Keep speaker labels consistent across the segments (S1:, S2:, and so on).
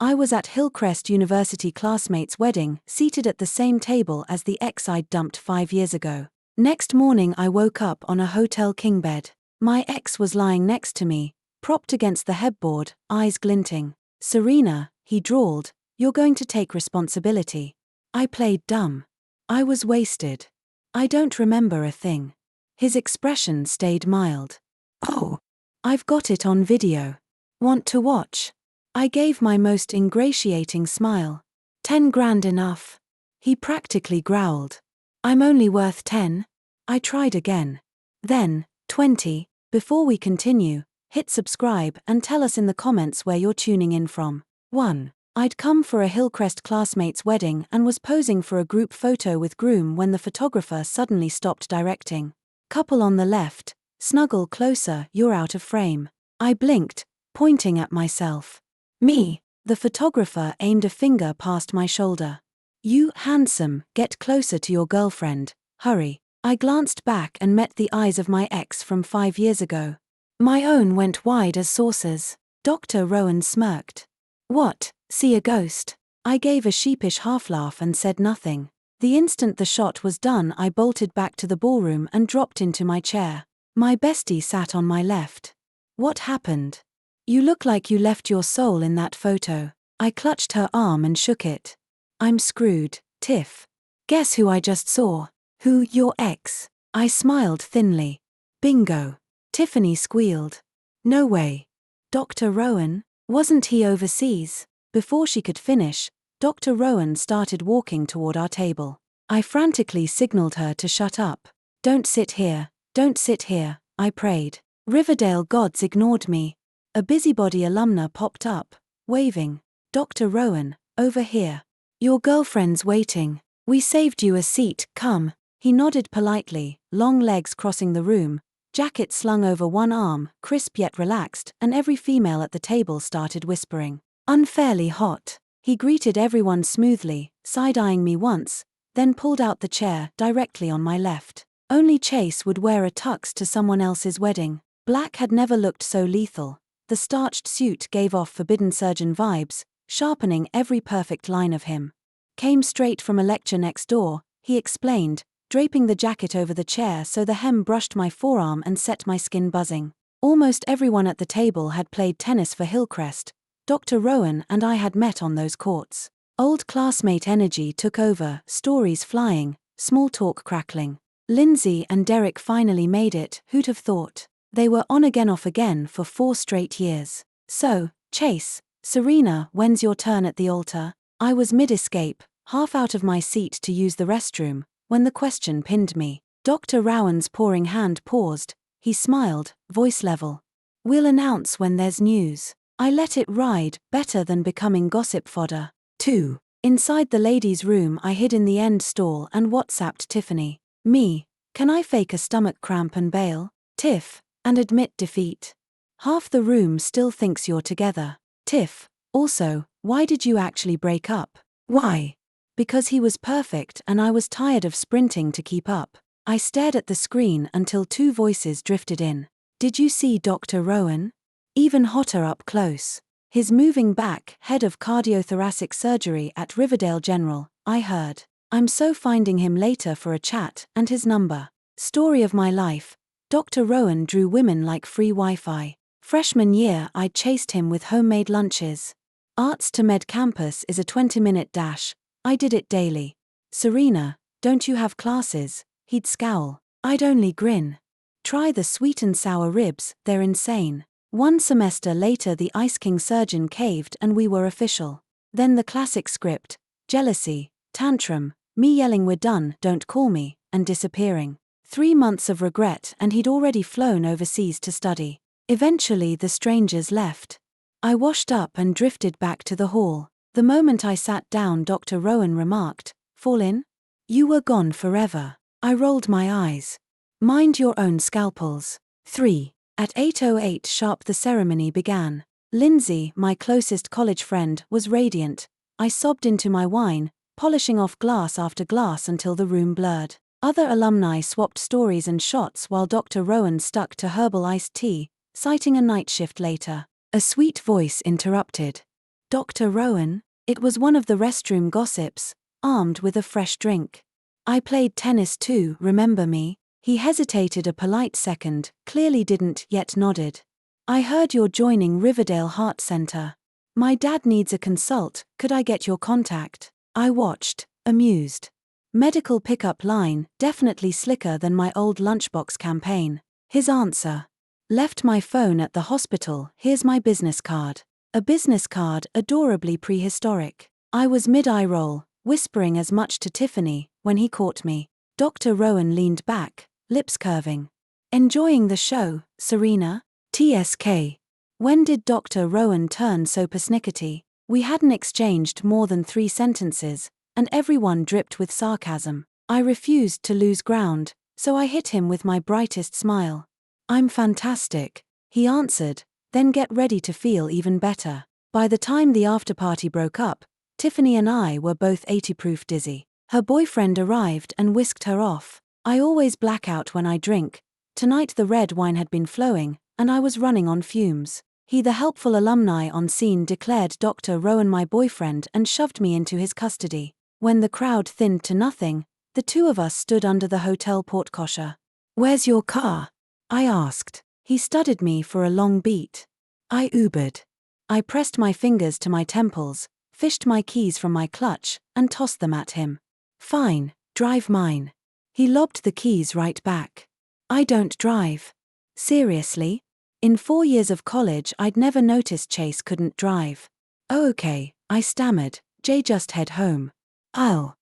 S1: I was at Hillcrest University classmate's wedding, seated at the same table as the ex I'd dumped 5 years ago. Next morning I woke up on a hotel king bed. My ex was lying next to me, propped against the headboard, eyes glinting. "Serena," he drawled, "you're going to take responsibility." I played dumb. I was wasted. I don't remember a thing. His expression stayed mild. "Oh, I've got it on video. Want to watch?" I gave my most ingratiating smile. "10 grand enough?" He practically growled. "I'm only worth 10. I tried again. "Then, 20. Before we continue, hit subscribe and tell us in the comments where you're tuning in from. 1. I'd come for a Hillcrest classmate's wedding and was posing for a group photo with groom when the photographer suddenly stopped directing. "Couple on the left, snuggle closer, you're out of frame." I blinked, pointing at myself. "Me?" The photographer aimed a finger past my shoulder. "You, handsome, get closer to your girlfriend, hurry." I glanced back and met the eyes of my ex from 5 years ago. My own went wide as saucers. Dr. Rowan smirked. "What, see a ghost?" I gave a sheepish half-laugh and said nothing. The instant the shot was done, I bolted back to the ballroom and dropped into my chair. My bestie sat on my left. "What happened? You look like you left your soul in that photo." I clutched her arm and shook it. "I'm screwed, Tiff. Guess who I just saw?" "Who, your ex?" I smiled thinly. "Bingo." Tiffany squealed. "No way. Dr. Rowan? Wasn't he overseas?" Before she could finish, Dr. Rowan started walking toward our table. I frantically signaled her to shut up. Don't sit here, I prayed. Riverdale gods ignored me. A busybody alumna popped up, waving. "Dr. Rowan, over here. Your girlfriend's waiting. We saved you a seat, come." He nodded politely, long legs crossing the room, jacket slung over one arm, crisp yet relaxed, and every female at the table started whispering. "Unfairly hot." He greeted everyone smoothly, side-eyeing me once, then pulled out the chair directly on my left. Only Chase would wear a tux to someone else's wedding. Black had never looked so lethal. The starched suit gave off Forbidden Surgeon vibes, sharpening every perfect line of him. "Came straight from a lecture next door," he explained, draping the jacket over the chair so the hem brushed my forearm and set my skin buzzing. Almost everyone at the table had played tennis for Hillcrest. Dr. Rowan and I had met on those courts. Old classmate energy took over, stories flying, small talk crackling. Lindsay and Derek finally made it, who'd have thought? They were on again off again for 4 straight years. "So, Chase, Serena, when's your turn at the altar?" I was mid-escape, half out of my seat to use the restroom, when the question pinned me. Dr. Rowan's pouring hand paused. He smiled, voice level. "We'll announce when there's news." I let it ride, better than becoming gossip fodder. 2. Inside the ladies' room I hid in the end stall and WhatsApped Tiffany. "Me, can I fake a stomach cramp and bail? Tiff, and admit defeat. Half the room still thinks you're together. Tiff, also, why did you actually break up?" "Why?" "Because he was perfect and I was tired of sprinting to keep up." I stared at the screen until 2 voices drifted in. "Did you see Dr. Rowan? Even hotter up close. His moving back, head of cardiothoracic surgery at Riverdale General," I heard. "I'm so finding him later for a chat, and his number." Story of my life. Dr. Rowan drew women like free Wi-Fi. Freshman year I'd chased him with homemade lunches. Arts to Med campus is a 20-minute dash. I did it daily. "Serena, don't you have classes?" He'd scowl. I'd only grin. "Try the sweet and sour ribs, they're insane." 1 semester later the Ice King surgeon caved and we were official. Then the classic script: jealousy, tantrum, me yelling "we're done, don't call me," and disappearing. 3 months of regret and he'd already flown overseas to study. Eventually the strangers left. I washed up and drifted back to the hall. The moment I sat down, Dr. Rowan remarked, "Fall in? You were gone forever." I rolled my eyes. "Mind your own scalpels." 3. At 8:08 sharp the ceremony began. Lindsay, my closest college friend, was radiant. I sobbed into my wine, polishing off glass after glass until the room blurred. Other alumni swapped stories and shots while Dr. Rowan stuck to herbal iced tea, citing a night shift later. A sweet voice interrupted. Dr. Rowan? It was one of the restroom gossips, armed with a fresh drink. I played tennis too, remember me? He hesitated a polite second, clearly didn't, yet nodded. I heard you're joining Riverdale Heart Center. My dad needs a consult, could I get your contact? I watched, amused. Medical pickup line, definitely slicker than my old lunchbox campaign. His answer. Left my phone at the hospital, here's my business card. A business card, adorably prehistoric. I was mid-eye roll, whispering as much to Tiffany, when he caught me. Dr. Rowan leaned back, lips curving. Enjoying the show, Serena? TSK. When did Dr. Rowan turn so persnickety? We hadn't exchanged more than 3 sentences, and everyone dripped with sarcasm. I refused to lose ground, so I hit him with my brightest smile. I'm fantastic, he answered, then get ready to feel even better. By the time the afterparty broke up, Tiffany and I were both 80-proof dizzy. Her boyfriend arrived and whisked her off. I always black out when I drink. Tonight the red wine had been flowing, and I was running on fumes. He, the helpful alumni on scene, declared Dr. Rowan my boyfriend and shoved me into his custody. When the crowd thinned to nothing, the two of us stood under the hotel porte-cochere. Where's your car? I asked. He studied me for a long beat. I Ubered. I pressed my fingers to my temples, fished my keys from my clutch, and tossed them at him. Fine, drive mine. He lobbed the keys right back. I don't drive. Seriously? In 4 years of college I'd never noticed Chase couldn't drive. Oh okay, I stammered, Jay just head home. I'll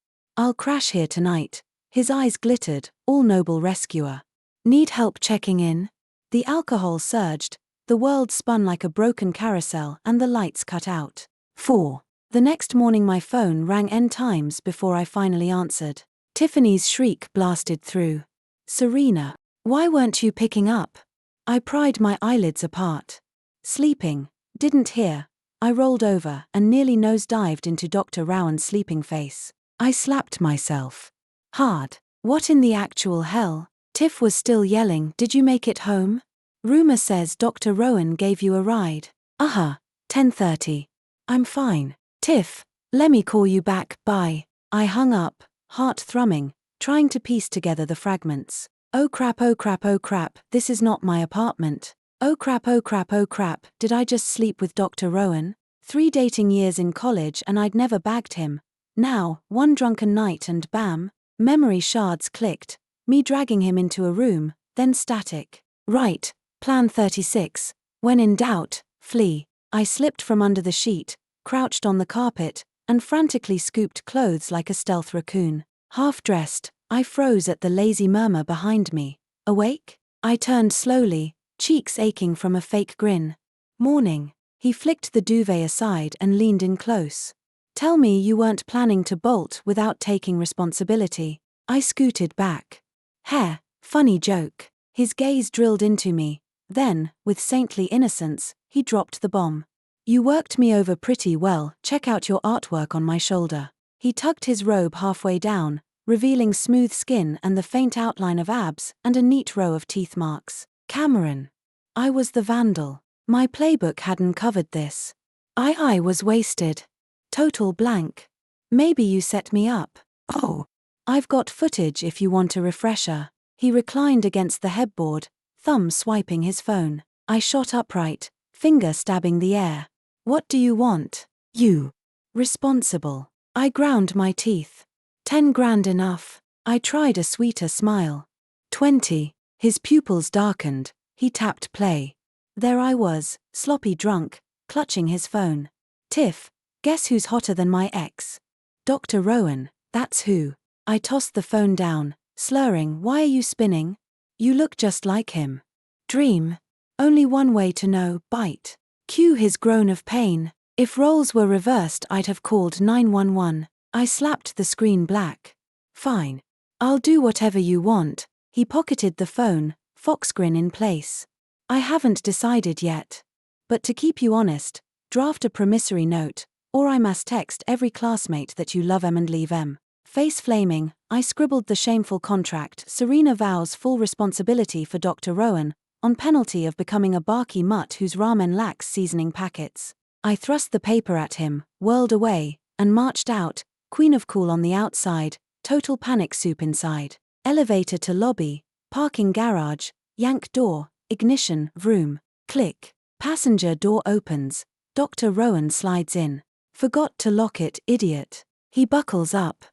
S1: crash here tonight. His eyes glittered, all noble rescuer. Need help checking in? The alcohol surged, the world spun like a broken carousel and the lights cut out. 4. The next morning my phone rang n times before I finally answered. Tiffany's shriek blasted through. Serena, why weren't you picking up? I pried my eyelids apart. Sleeping, didn't hear. I rolled over and nearly nose-dived into Dr. Rowan's sleeping face. I slapped myself. Hard. What in the actual hell? Tiff was still yelling, did you make it home? Rumor says Dr. Rowan gave you a ride. 10:30. I'm fine. Tiff, lemme call you back, bye. I hung up, heart thrumming, trying to piece together the fragments. Oh crap, oh crap, oh crap, this is not my apartment. Oh crap, oh crap, oh crap, did I just sleep with Dr. Rowan? 3 dating years in college and I'd never bagged him. Now, 1 drunken night and bam, memory shards clicked, me dragging him into a room, then static. Right, plan 36. When in doubt, flee. I slipped from under the sheet, crouched on the carpet, and frantically scooped clothes like a stealth raccoon. Half-dressed, I froze at the lazy murmur behind me. Awake? I turned slowly, cheeks aching from a fake grin. Morning. He flicked the duvet aside and leaned in close. Tell me you weren't planning to bolt without taking responsibility. I scooted back. Heh, funny joke. His gaze drilled into me. Then, with saintly innocence, he dropped the bomb. You worked me over pretty well, check out your artwork on my shoulder. He tugged his robe halfway down, revealing smooth skin and the faint outline of abs and a neat row of teeth marks. Cameron. I was the vandal. My playbook hadn't covered this. I was wasted. Total blank. Maybe you set me up. Oh. I've got footage if you want a refresher. He reclined against the headboard, thumb swiping his phone. I shot upright, finger stabbing the air. What do you want? You. Responsible. I ground my teeth. 10 grand enough. I tried a sweeter smile. 20. His pupils darkened. He tapped play. There I was, sloppy drunk, clutching his phone. Tiff, guess who's hotter than my ex? Dr. Rowan, that's who. I tossed the phone down, slurring, why are you spinning? You look just like him. Dream. Only one way to know, bite. Cue his groan of pain. If roles were reversed I'd have called 911. I slapped the screen black. Fine. I'll do whatever you want. He pocketed the phone, fox grin in place. I haven't decided yet. But to keep you honest, draft a promissory note, or I must text every classmate that you love 'em and leave 'em. Face flaming, I scribbled the shameful contract. Serena vows full responsibility for Dr. Rowan, on penalty of becoming a barky mutt whose ramen lacks seasoning packets. I thrust the paper at him, whirled away, and marched out, queen of cool on the outside, total panic soup inside. Elevator to lobby, parking garage, yank door, ignition, vroom, click. Passenger door opens, Dr. Rowan slides in. Forgot to lock it, idiot. He buckles up.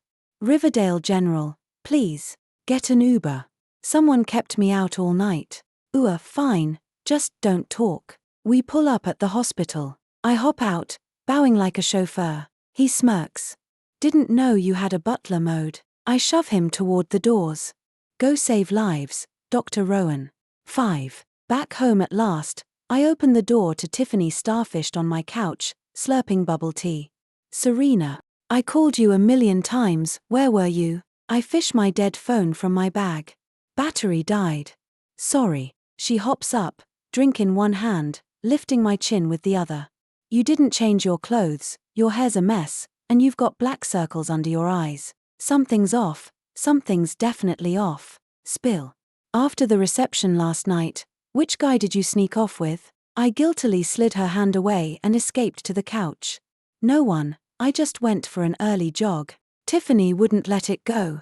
S1: Riverdale General, please, get an Uber. Someone kept me out all night. Fine, just don't talk. We pull up at the hospital. I hop out, bowing like a chauffeur. He smirks. Didn't know you had a butler mode. I shove him toward the doors. Go save lives, Dr. Rowan. 5. Back home at last, I open the door to Tiffany starfished on my couch, slurping bubble tea. Serena, I called you a million times, where were you? I fish my dead phone from my bag. Battery died. Sorry. She hops up, drink in one hand, lifting my chin with the other. You didn't change your clothes, your hair's a mess, and you've got black circles under your eyes. Something's off, something's definitely off. Spill. After the reception last night, which guy did you sneak off with? I guiltily slid her hand away and escaped to the couch. No one, I just went for an early jog. Tiffany wouldn't let it go.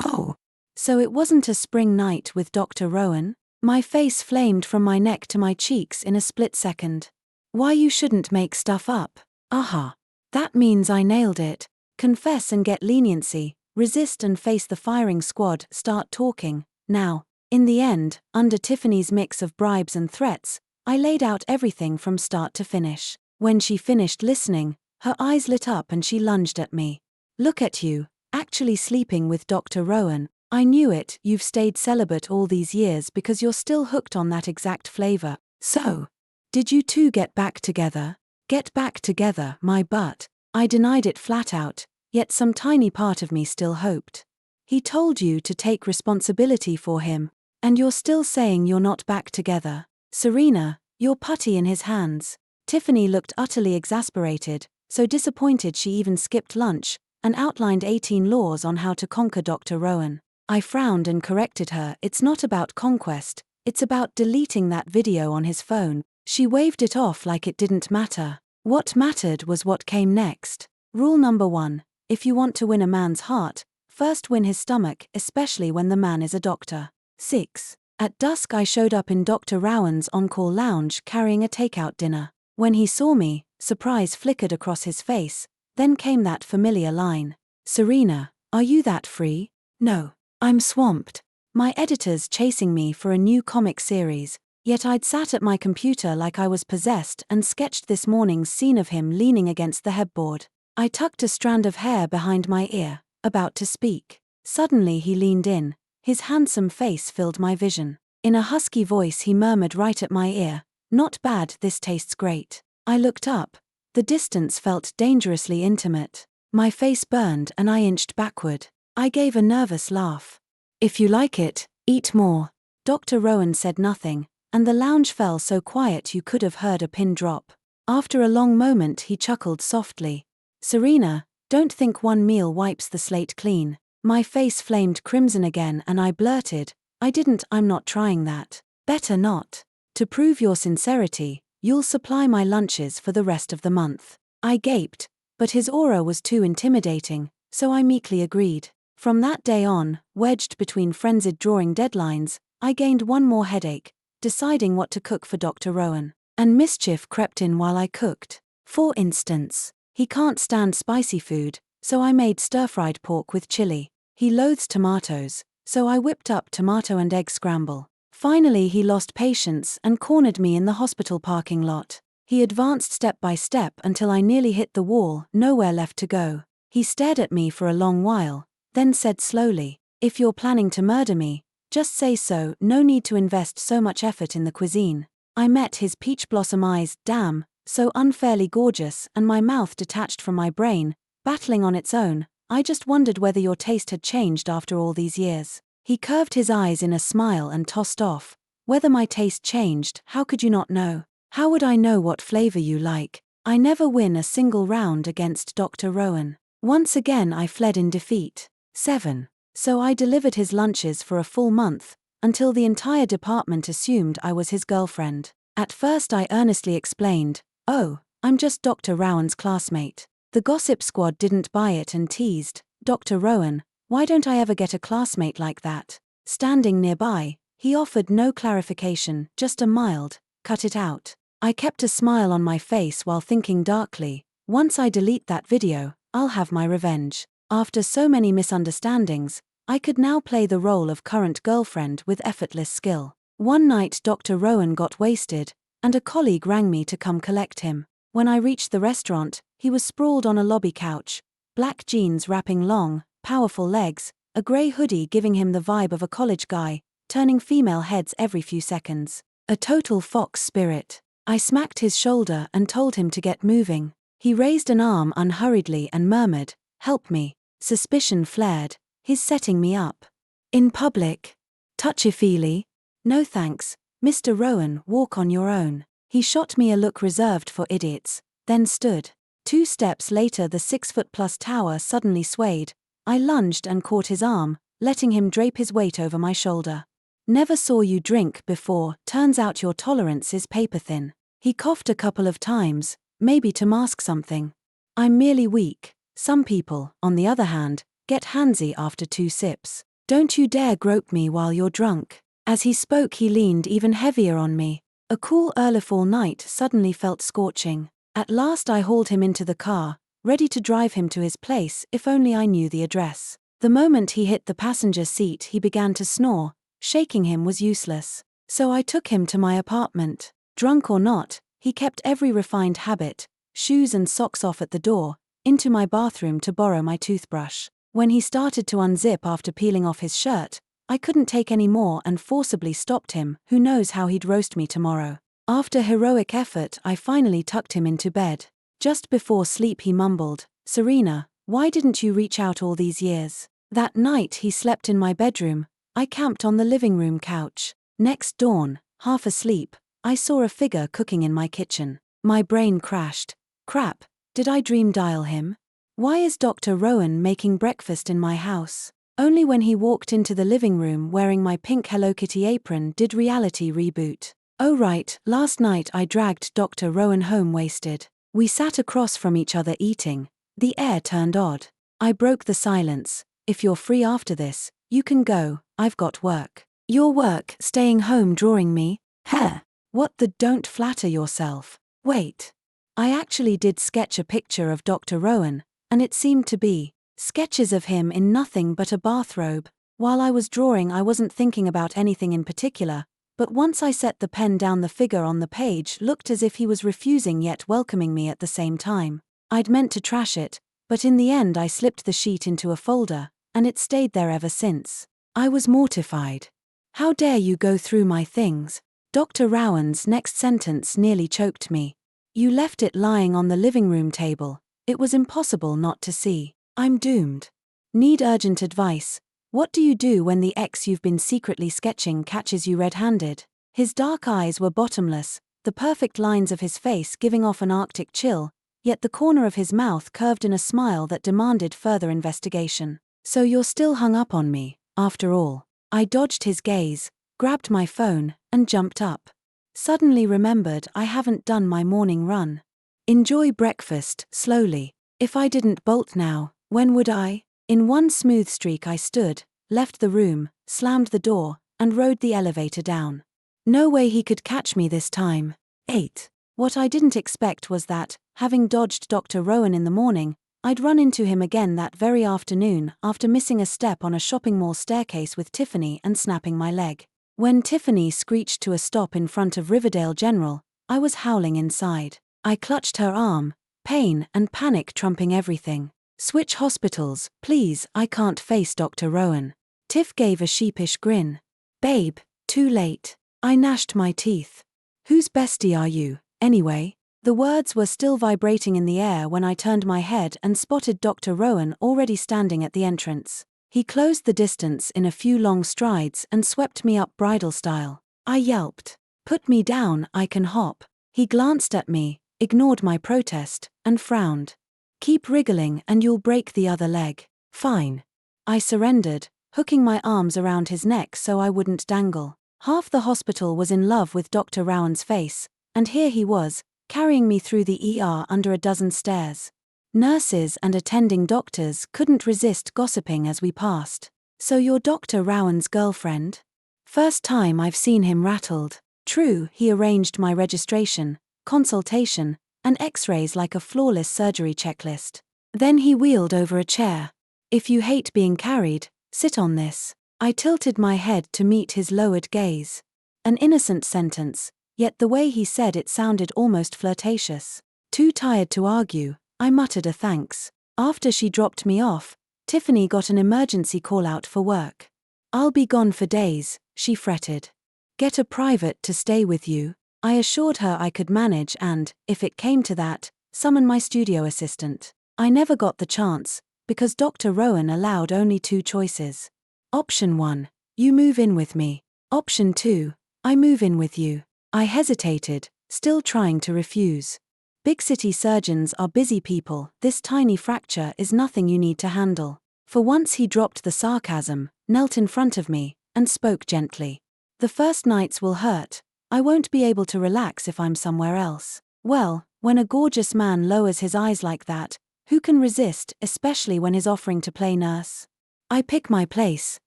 S1: Oh. So it wasn't a spring night with Dr. Rowan? My face flamed from my neck to my cheeks in a split second. Why you shouldn't make stuff up. Aha. That means I nailed it. Confess and get leniency, resist and face the firing squad, start talking, now. In the end, under Tiffany's mix of bribes and threats, I laid out everything from start to finish. When she finished listening, her eyes lit up and she lunged at me. Look at you, actually sleeping with Dr. Rowan. I knew it, you've stayed celibate all these years because you're still hooked on that exact flavor. So, did you two get back together? Get back together, my butt. I denied it flat out, yet some tiny part of me still hoped. He told you to take responsibility for him, and you're still saying you're not back together. Serena, you're putty in his hands. Tiffany looked utterly exasperated, so disappointed she even skipped lunch, and outlined 18 laws on how to conquer Dr. Rowan. I frowned and corrected her. It's not about conquest, it's about deleting that video on his phone. She waved it off like it didn't matter. What mattered was what came next. Rule number 1, if you want to win a man's heart, first win his stomach, especially when the man is a doctor. 6. At dusk I showed up in Dr. Rowan's on-call lounge carrying a takeout dinner. When he saw me, surprise flickered across his face, then came that familiar line. Serena, are you that free? No. I'm swamped. My editor's chasing me for a new comic series, yet I'd sat at my computer like I was possessed and sketched this morning's scene of him leaning against the headboard. I tucked a strand of hair behind my ear, about to speak. Suddenly he leaned in, his handsome face filled my vision. In a husky voice he murmured right at my ear, "Not bad, this tastes great." I looked up. The distance felt dangerously intimate. My face burned and I inched backward. I gave a nervous laugh. If you like it, eat more. Dr. Rowan said nothing, and the lounge fell so quiet you could have heard a pin drop. After a long moment he chuckled softly. Serena, don't think one meal wipes the slate clean. My face flamed crimson again and I blurted, I'm not trying that. Better not. To prove your sincerity, you'll supply my lunches for the rest of the month. I gaped, but his aura was too intimidating, so I meekly agreed. From that day on, wedged between frenzied drawing deadlines, I gained one more headache, deciding what to cook for Dr. Rowan. And mischief crept in while I cooked. For instance, he can't stand spicy food, so I made stir-fried pork with chili. He loathes tomatoes, so I whipped up tomato and egg scramble. Finally he lost patience and cornered me in the hospital parking lot. He advanced step by step until I nearly hit the wall, nowhere left to go. He stared at me for a long while, then said slowly, "If you're planning to murder me, just say so, no need to invest so much effort in the cuisine." I met his peach blossom eyes, damn, so unfairly gorgeous, and my mouth detached from my brain, battling on its own. I just wondered whether your taste had changed after all these years. He curved his eyes in a smile and tossed off, "Whether my taste changed, how could you not know? How would I know what flavor you like? I never win a single round against Dr. Rowan." Once again I fled in defeat. 7. So I delivered his lunches for a full month, until the entire department assumed I was his girlfriend. At first I earnestly explained, "Oh, I'm just Dr. Rowan's classmate. The gossip squad didn't buy it and teased, Dr. Rowan, why don't I ever get a classmate like that? Standing nearby, he offered no clarification, just a mild, cut it out. I kept a smile on my face while thinking darkly, once I delete that video, I'll have my revenge. After so many misunderstandings, I could now play the role of current girlfriend with effortless skill. One night Dr. Rowan got wasted, and a colleague rang me to come collect him. When I reached the restaurant, he was sprawled on a lobby couch, black jeans wrapping long, powerful legs, a grey hoodie giving him the vibe of a college guy, turning female heads every few seconds. A total fox spirit. I smacked his shoulder and told him to get moving. He raised an arm unhurriedly and murmured, "Help me." Suspicion flared. He's setting me up. In public. Touchy-feely? No thanks, Mr. Rowan, walk on your own. He shot me a look reserved for idiots, then stood. 2 steps later the 6-foot-plus tower suddenly swayed. I lunged and caught his arm, letting him drape his weight over my shoulder. Never saw you drink before, turns out your tolerance is paper-thin. He coughed a couple of times, maybe to mask something. I'm merely weak. Some people, on the other hand, get handsy after 2 sips. Don't you dare grope me while you're drunk. As he spoke he leaned even heavier on me. A cool early fall night suddenly felt scorching. At last I hauled him into the car, ready to drive him to his place if only I knew the address. The moment he hit the passenger seat he began to snore. Shaking him was useless. So I took him to my apartment. Drunk or not, he kept every refined habit, shoes and socks off at the door, into my bathroom to borrow my toothbrush. When he started to unzip after peeling off his shirt, I couldn't take any more and forcibly stopped him. Who knows how he'd roast me tomorrow. After heroic effort I finally tucked him into bed. Just before sleep he mumbled, "Serena, why didn't you reach out all these years?" That night he slept in my bedroom. I camped on the living room couch. Next dawn, half asleep, I saw a figure cooking in my kitchen. My brain crashed. Crap, did I dream dial him? Why is Dr. Rowan making breakfast in my house? Only when he walked into the living room wearing my pink Hello Kitty apron did reality reboot. Oh right, last night I dragged Dr. Rowan home wasted. We sat across from each other eating. The air turned odd. I broke the silence. If you're free after this, you can go, I've got work. Your work, staying home drawing me? Heh. What the don't flatter yourself. Wait. I actually did sketch a picture of Dr. Rowan, and it seemed to be sketches of him in nothing but a bathrobe. While I was drawing I wasn't thinking about anything in particular, but once I set the pen down the figure on the page looked as if he was refusing yet welcoming me at the same time. I'd meant to trash it, but in the end I slipped the sheet into a folder, and it stayed there ever since. I was mortified. How dare you go through my things? Dr. Rowan's next sentence nearly choked me. You left it lying on the living room table. It was impossible not to see. I'm doomed. Need urgent advice. What do you do when the ex you've been secretly sketching catches you red-handed? His dark eyes were bottomless, the perfect lines of his face giving off an Arctic chill, yet the corner of his mouth curved in a smile that demanded further investigation. So you're still hung up on me, after all. I dodged his gaze, grabbed my phone, and jumped up. Suddenly remembered I haven't done my morning run. Enjoy breakfast, slowly. If I didn't bolt now, when would I? In one smooth streak I stood, left the room, slammed the door, and rode the elevator down. No way he could catch me this time. 8. What I didn't expect was that, having dodged Dr. Rowan in the morning, I'd run into him again that very afternoon after missing a step on a shopping mall staircase with Tiffany and snapping my leg. When Tiffany screeched to a stop in front of Riverdale General, I was howling inside. I clutched her arm, pain and panic trumping everything. Switch hospitals, please, I can't face Dr. Rowan. Tiff gave a sheepish grin. Babe, too late. I gnashed my teeth. Whose bestie are you, anyway? The words were still vibrating in the air when I turned my head and spotted Dr. Rowan already standing at the entrance. He closed the distance in a few long strides and swept me up bridal style. I yelped. Put me down, I can hop. He glanced at me, ignored my protest, and frowned. Keep wriggling and you'll break the other leg. Fine. I surrendered, hooking my arms around his neck so I wouldn't dangle. Half the hospital was in love with Dr. Rowan's face, and here he was, carrying me through the ER under a dozen stares. Nurses and attending doctors couldn't resist gossiping as we passed. "So you're Dr. Rowan's girlfriend?" First time I've seen him rattled. True, he arranged my registration, consultation, and x-rays like a flawless surgery checklist. Then he wheeled over a chair. "If you hate being carried, sit on this." I tilted my head to meet his lowered gaze. An innocent sentence, yet the way he said it sounded almost flirtatious. Too tired to argue, I muttered a thanks. After she dropped me off, Tiffany got an emergency call out for work. "I'll be gone for days," she fretted. "Get a private to stay with you." I assured her I could manage and, if it came to that, summon my studio assistant. I never got the chance, because Dr. Rowan allowed only 2 choices. Option 1, you move in with me. Option 2, I move in with you. I hesitated, still trying to refuse. Big city surgeons are busy people, this tiny fracture is nothing you need to handle. For once he dropped the sarcasm, knelt in front of me, and spoke gently. "The first nights will hurt. I won't be able to relax if I'm somewhere else." Well, when a gorgeous man lowers his eyes like that, who can resist, especially when he's offering to play nurse? I pick my place,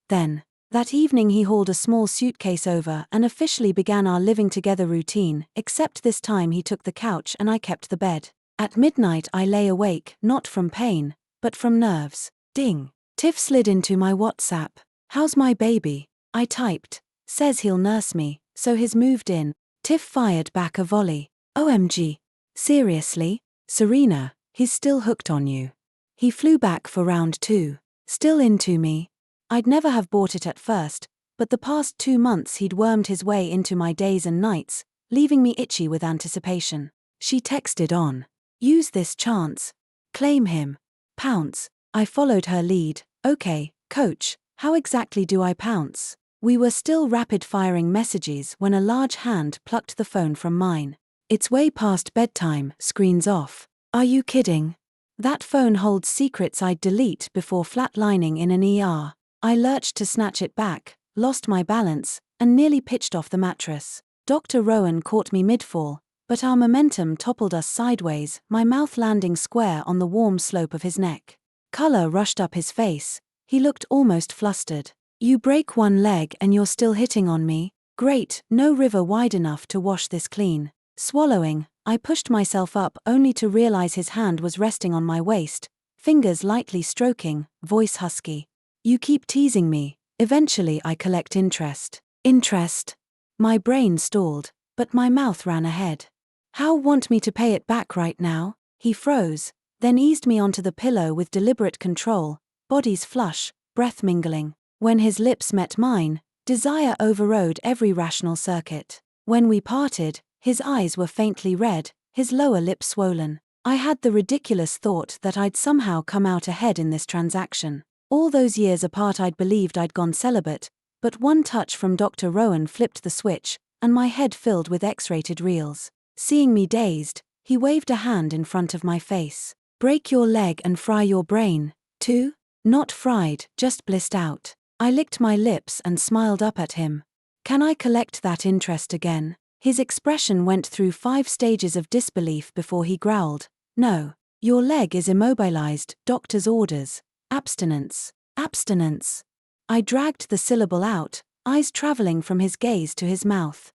S1: then. That evening he hauled a small suitcase over and officially began our living together routine, except this time he took the couch and I kept the bed. At midnight I lay awake, not from pain, but from nerves. Ding. Tiff slid into my WhatsApp. "How's my baby?" I typed. "Says he'll nurse me, so he's moved in." Tiff fired back a volley. "OMG. Seriously? Serena, he's still hooked on you." He flew back for round 2. "Still into me?" I'd never have bought it at first, but the past 2 months he'd wormed his way into my days and nights, leaving me itchy with anticipation. She texted on. "Use this chance. Claim him. Pounce." I followed her lead. "Okay, coach, how exactly do I pounce?" We were still rapid-firing messages when a large hand plucked the phone from mine. "It's way past bedtime, screens off." "Are you kidding?" That phone holds secrets I'd delete before flatlining in an ER. I lurched to snatch it back, lost my balance, and nearly pitched off the mattress. Dr. Rowan caught me mid-fall, but our momentum toppled us sideways, my mouth landing square on the warm slope of his neck. Color rushed up his face. He looked almost flustered. "You break one leg and you're still hitting on me? Great, no river wide enough to wash this clean." Swallowing, I pushed myself up only to realize his hand was resting on my waist, fingers lightly stroking, voice husky. "You keep teasing me. Eventually I collect interest." "Interest?" My brain stalled, but my mouth ran ahead. "How want me to pay it back right now?" He froze, then eased me onto the pillow with deliberate control, bodies flush, breath mingling. When his lips met mine, desire overrode every rational circuit. When we parted, his eyes were faintly red, his lower lip swollen. I had the ridiculous thought that I'd somehow come out ahead in this transaction. All those years apart I'd believed I'd gone celibate, but one touch from Dr. Rowan flipped the switch, and my head filled with X-rated reels. Seeing me dazed, he waved a hand in front of my face. "Break your leg and fry your brain, too?" "Not fried, just blissed out." I licked my lips and smiled up at him. "Can I collect that interest again?" His expression went through 5 stages of disbelief before he growled. "No. Your leg is immobilized, doctor's orders. Abstinence. Abstinence." I dragged the syllable out, eyes traveling from his gaze to his mouth.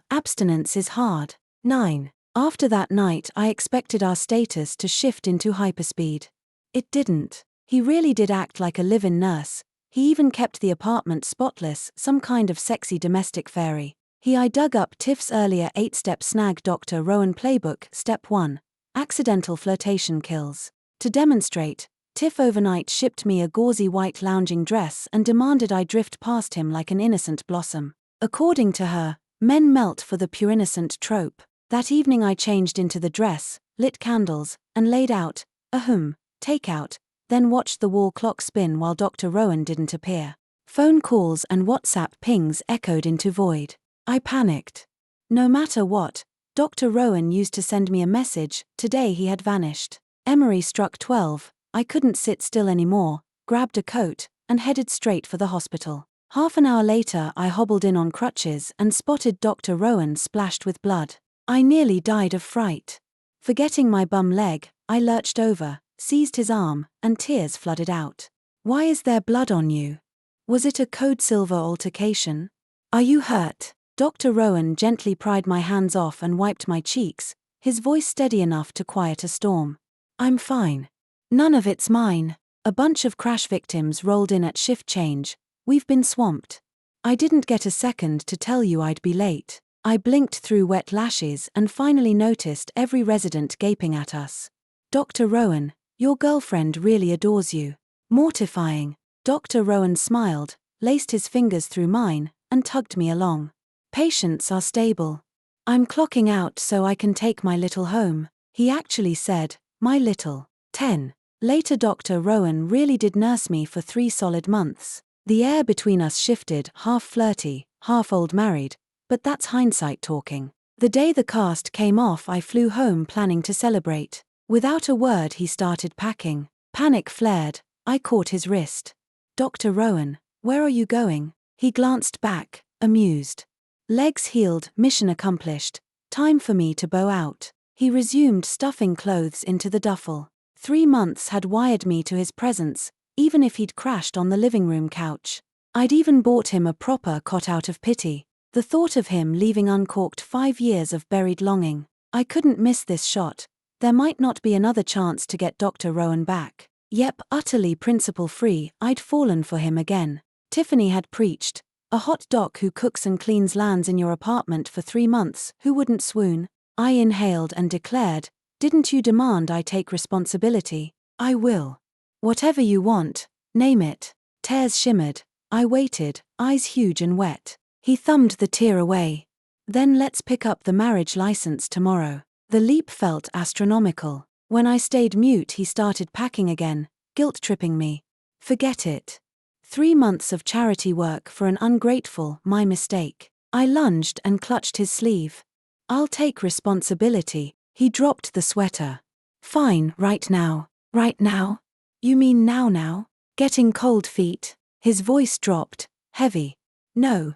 S1: Abstinence is hard. 9. After that night I expected our status to shift into hyperspeed. It didn't. He really did act like a live-in nurse. He even kept the apartment spotless, some kind of sexy domestic fairy. I dug up Tiff's earlier 8-step snag Dr. Rowan playbook, Step 1. Accidental flirtation kills. To demonstrate, Tiff overnight shipped me a gauzy white lounging dress and demanded I drift past him like an innocent blossom. According to her, men melt for the pure innocent trope. That evening I changed into the dress, lit candles, and laid out, takeout, then watched the wall clock spin while Dr. Rowan didn't appear. Phone calls and WhatsApp pings echoed into void. I panicked. No matter what, Dr. Rowan used to send me a message. Today he had vanished. Emery struck 12, I couldn't sit still anymore, grabbed a coat, and headed straight for the hospital. Half an hour later I hobbled in on crutches and spotted Dr. Rowan splashed with blood. I nearly died of fright. Forgetting my bum leg, I lurched over, seized his arm, and tears flooded out. Why is there blood on you? Was it a code silver altercation? Are you hurt? Dr. Rowan gently pried my hands off and wiped my cheeks, his voice steady enough to quiet a storm. I'm fine. None of it's mine. A bunch of crash victims rolled in at shift change. We've been swamped. I didn't get a second to tell you I'd be late. I blinked through wet lashes and finally noticed every resident gaping at us. Dr. Rowan, your girlfriend really adores you. Mortifying. Dr. Rowan smiled, laced his fingers through mine, and tugged me along. Patients are stable. I'm clocking out so I can take my little home. He actually said, my little. 10. Later Dr. Rowan really did nurse me for 3 solid months. The air between us shifted, half flirty, half old married, but that's hindsight talking. The day the cast came off I flew home planning to celebrate. Without a word he started packing. Panic flared, I caught his wrist. Dr. Rowan, where are you going? He glanced back, amused. Legs healed, mission accomplished. Time for me to bow out. He resumed stuffing clothes into the duffel. 3 months had wired me to his presence, even if he'd crashed on the living room couch. I'd even bought him a proper cot out of pity. The thought of him leaving uncorked 5 years of buried longing. I couldn't miss this shot. There might not be another chance to get Dr. Rowan back. Yep, utterly principle-free, I'd fallen for him again. Tiffany had preached. A hot doc who cooks and cleans lands in your apartment for 3 months, who wouldn't swoon? I inhaled and declared, didn't you demand I take responsibility? I will. Whatever you want, name it. Tears shimmered. I waited, eyes huge and wet. He thumbed the tear away. Then let's pick up the marriage license tomorrow. The leap felt astronomical. When I stayed mute he started packing again, guilt-tripping me. Forget it. 3 months of charity work for an ungrateful, my mistake. I lunged and clutched his sleeve. I'll take responsibility. He dropped the sweater. Fine, right now. Right now? You mean now? Getting cold feet. His voice dropped, heavy. No,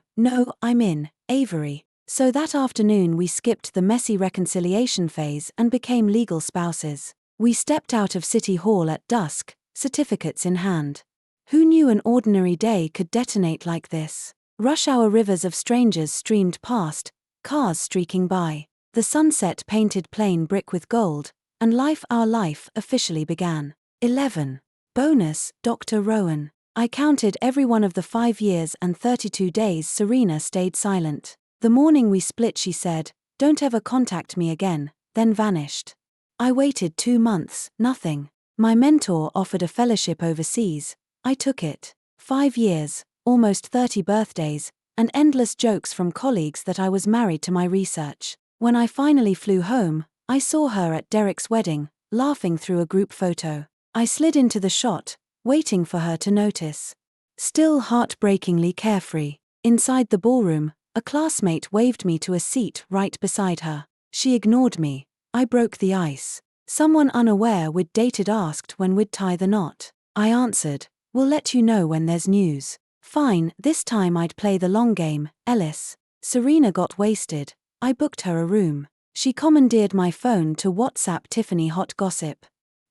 S1: I'm in, Avery. So that afternoon we skipped the messy reconciliation phase and became legal spouses. We stepped out of City Hall at dusk, certificates in hand. Who knew an ordinary day could detonate like this? Rush hour rivers of strangers streamed past, cars streaking by. The sunset painted plain brick with gold, and our life officially began. 11. Bonus, Dr. Rowan. I counted every one of the 5 years and 32 days Serena stayed silent. The morning we split she said, don't ever contact me again, then vanished. I waited 2 months, nothing. My mentor offered a fellowship overseas. I took it. 5 years, almost 30 birthdays, and endless jokes from colleagues that I was married to my research. When I finally flew home, I saw her at Derek's wedding, laughing through a group photo. I slid into the shot, waiting for her to notice. Still heartbreakingly carefree. Inside the ballroom, a classmate waved me to a seat right beside her. She ignored me. I broke the ice. Someone unaware we'd dated asked when we'd tie the knot. I answered, we'll let you know when there's news. Fine, this time I'd play the long game, Ellis. Serena got wasted. I booked her a room. She commandeered my phone to WhatsApp Tiffany hot gossip.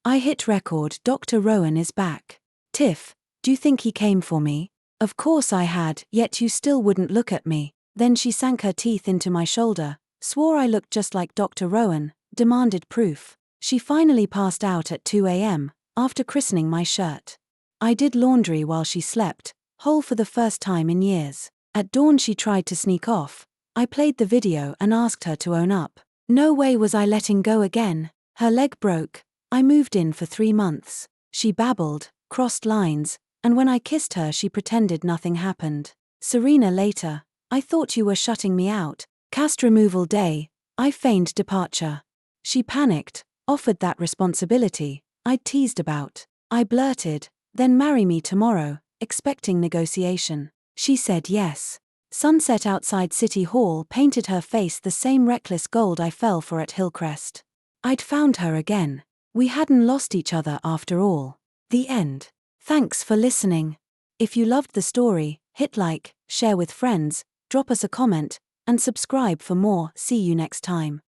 S1: I hit record. Dr. Rowan is back. Tiff, do you think he came for me? Of course I had, yet you still wouldn't look at me. Then she sank her teeth into my shoulder, swore I looked just like Dr. Rowan, demanded proof. She finally passed out at 2 a.m., after christening my shirt. I did laundry while she slept, whole for the first time in years. At dawn she tried to sneak off. I played the video and asked her to own up. No way was I letting go again. Her leg broke. I moved in for 3 months. She babbled, crossed lines, and when I kissed her she pretended nothing happened. Serena later, I thought you were shutting me out. Cast removal day, I feigned departure. She panicked, offered that responsibility I'd teased about. I blurted, then marry me tomorrow, expecting negotiation. She said yes. Sunset outside City Hall painted her face the same reckless gold I fell for at Hillcrest. I'd found her again. We hadn't lost each other after all. The end. Thanks for listening. If you loved the story, hit like, share with friends, drop us a comment, and subscribe for more. See you next time.